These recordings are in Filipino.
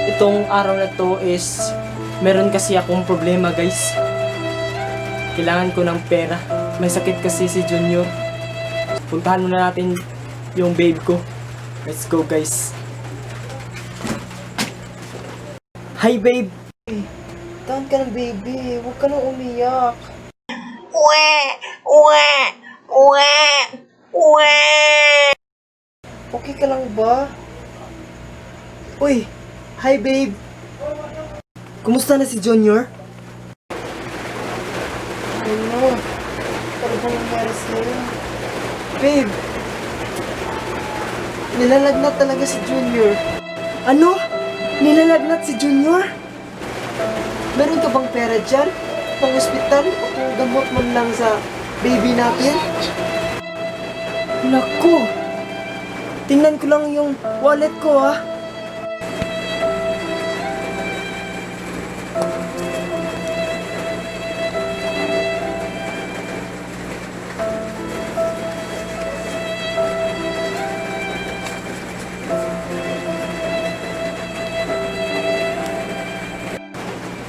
Itong araw na to is meron kasi akong problema, guys. Kailangan ko ng pera. May sakit kasi si Junior. Puntahan muna natin yung babe ko. Let's go, guys. Hi, babe. Tahan ka ng baby, huwag ka nang umiyak. Okay ka lang ba? Uy, hi babe. Kumusta na si Junior? Ano? Ano bang nangyari sa'yo? Babe, nilalagnat talaga si Junior. Ano? Nilalagnat si Junior? Meron ka bang pera dyan? Pang ospital o kung gamot man lang sa baby natin? Naku! Tingnan ko lang yung wallet ko, ah.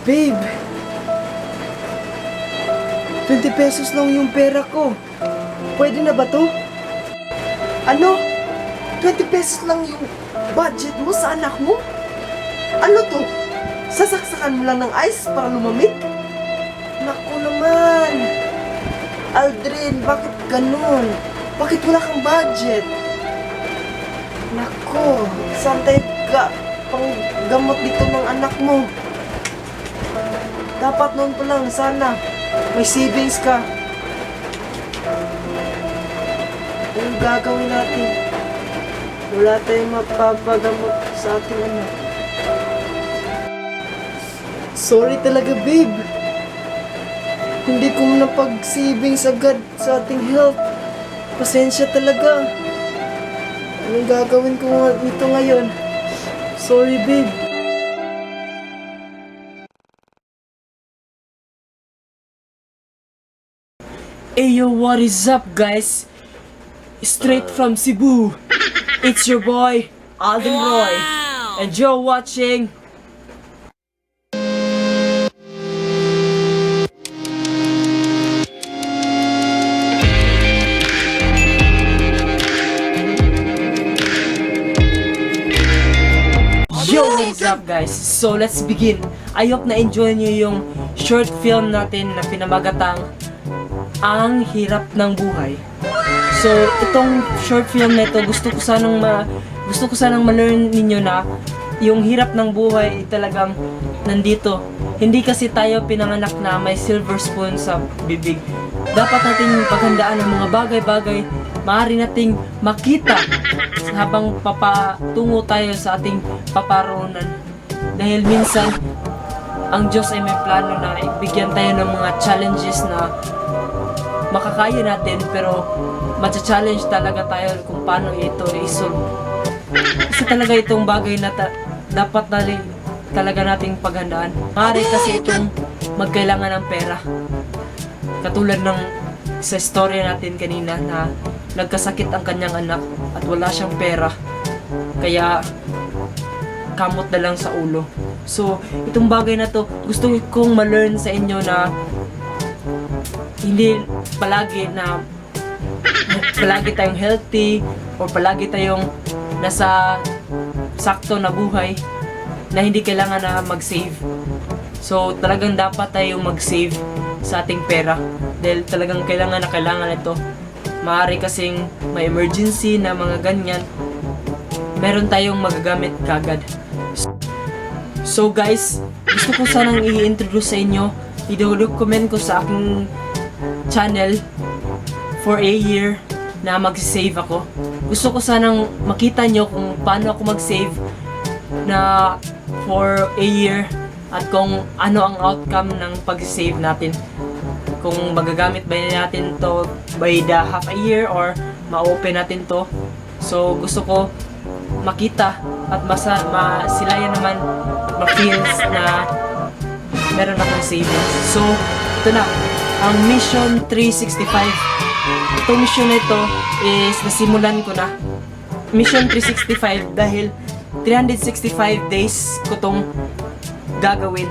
Babe! 20 pesos lang yung pera ko. Pwede na ba to? Ano? 20 pesos lang yung budget mo sa anak mo? Ano to? Sasaksakan mo lang ng ice para lumamig? Naku naman! Aldrin, bakit ganun? Bakit wala kang budget? Naku, saan tayo pang gamot dito ng anak mo? Dapat noon pa lang, sana may savings ka. Anong gagawin natin? Wala tayong mapapagamot sa ating anak. Sorry talaga, babe. Hindi ko napag-savings agad sa ating health. Pasensya talaga. Anong gagawin ko nito ngayon? Sorry, babe. Ayo, what is up, guys? Straight from Cebu. It's your boy, Alden Roy. And you're watching Yo, what's up, guys? So, let's begin. I hope na-enjoy nyo yung short film natin na pinamagatang Ang Hirap ng Buhay. So, itong short film na ito, gusto ko sanang ma-learn ninyo na yung hirap ng buhay talagang nandito. Hindi kasi tayo pinanganak na may silver spoon sa bibig. Dapat nating paghandaan ang mga bagay-bagay maaari nating makita habang papatungo tayo sa ating paparonan. Dahil minsan, ang Diyos ay may plano na ibigyan tayo ng mga challenges na makakaya natin, pero matcha-challenge talaga tayo kung paano ito i-solve. Kasi talaga itong bagay na dapat na rin talaga nating paghandaan. Maaari kasi itong magkailangan ng pera. Katulad ng sa istorya natin kanina na nagkasakit ang kanyang anak at wala siyang pera. Kaya kamot na lang sa ulo. So, itong bagay na to, gusto kong ma-learn sa inyo na hindi palagi tayong healthy o palagi tayong nasa sakto na buhay na hindi kailangan na mag-save. So, talagang dapat tayong mag-save sa ating pera dahil talagang kailangan ito. Maaari kasing may emergency na mga ganyan, meron tayong magagamit kagad. So guys, gusto ko sanang i-introduce sa inyo, i-document ko sa aking channel for a year na mag-save ako. Gusto ko sanang makita nyo kung paano ako mag-save na for a year at kung ano ang outcome ng pag-save natin. Kung magagamit ba natin to by the half a year or ma-open natin to. So gusto ko makita at masilayan naman at ma-feels na meron akong savings. So ito na, ang Mission 365. Itong mission na ito is nasimulan ko na. Mission 365 dahil 365 days ko tong gagawin.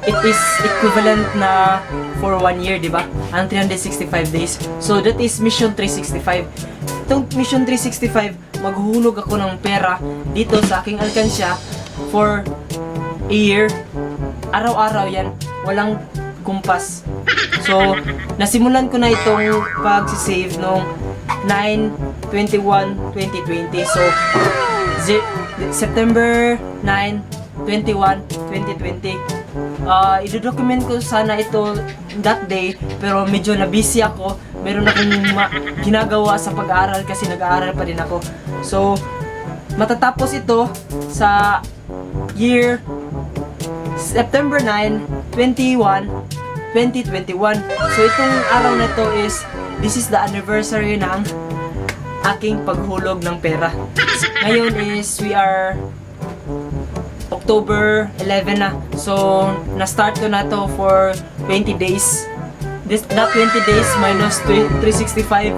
It is equivalent na for 1 year, di ba? Ang 365 days. So that is Mission 365. Itong Mission 365, maghuhulog ako ng pera dito sa aking alkansya for a year. Araw-araw yan. Walang kumpas. So, nasimulan ko na itong pag-save noong 9/21/2020. So, September 9, 21, 2020. I-document ko sana ito that day, pero medyo na-busy ako. Meron akong ginagawa sa pag-aaral kasi nag-aaral pa din ako. So, matatapos ito sa year September 9, 21, 2021. So, itong araw na to is, this is the anniversary ng aking paghulog ng pera. Ngayon is, we are October 11 na. So, na-start ko na to for 20 days. That 20 days minus 365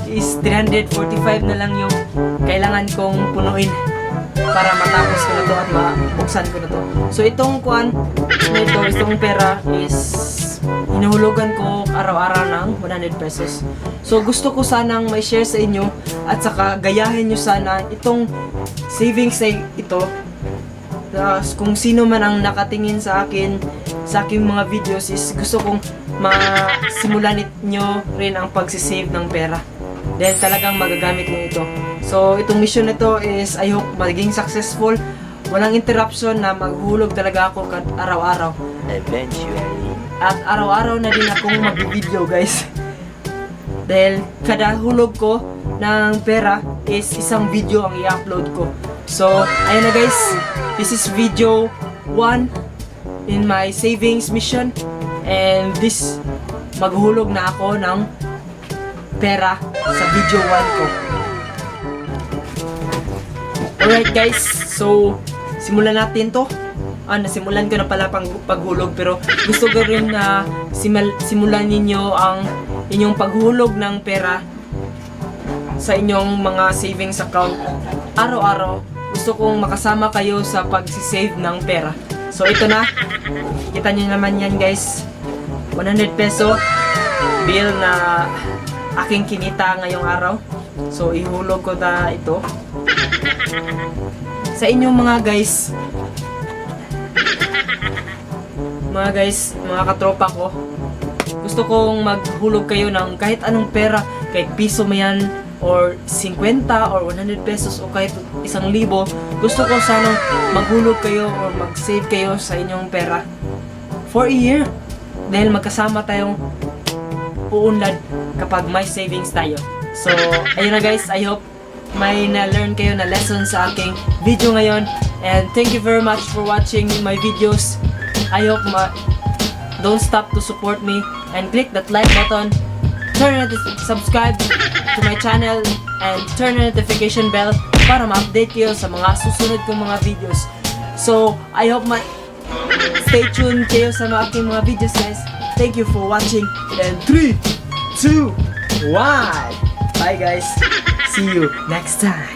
is 345 na lang yung kailangan kong punuin para matapos ko na to at mabuksan ko na to. So, itong itong pera is hinuhulugan ko araw-araw ng 100 pesos. So, gusto ko sanang may share sa inyo at saka gayahin nyo sana itong savings na ito. Kung sino man ang nakatingin sa akin, sa aking mga videos, is gusto kong masimulan nyo rin ang pagsisave ng pera. Dahil talagang magagamit nyo ito. So, itong mission na ito is, I hope magiging successful. Walang interruption na maghulog talaga ako araw-araw. Eventually. At araw-araw na din akong mag-video, guys. Dahil kada hulog ko ng pera is isang video ang i-upload ko. So, ayun na guys. This is video 1 in my savings mission. And this, maghulog na ako ng pera sa video 1 ko. Alright guys, so simulan natin to. Nasimulan ko na pala paghulog, pero gusto ko rin na simulan ninyo ang inyong paghulog ng pera sa inyong mga savings account araw-araw. Gusto kong makasama kayo sa pagsisave ng pera. So ito na, kita nyo naman yan guys, 100 peso bill na aking kinita ngayong araw. So ihulog ko na ito sa inyong mga guys, mga katropa ko. Gusto kong maghulog kayo ng kahit anong pera, kahit piso man yan, or 50 or 100 pesos o kahit 1,000. Gusto ko sanang maghulog kayo or mag-save kayo sa inyong pera for a year. Dahil magkasama tayong uunlad kapag may savings tayo. So, ayun na guys, I hope may na-learn kayo na lesson sa aking video ngayon. And thank you very much for watching my videos. I hope don't stop to support me and click that like button, turn on the subscribe to my channel, and turn on the notification bell para ma-update kayo sa mga susunod kong mga videos. So, I hope stay tuned kayo sa aking mga videos guys. Thank you for watching. And 3, 2, 1. Bye guys. See you next time.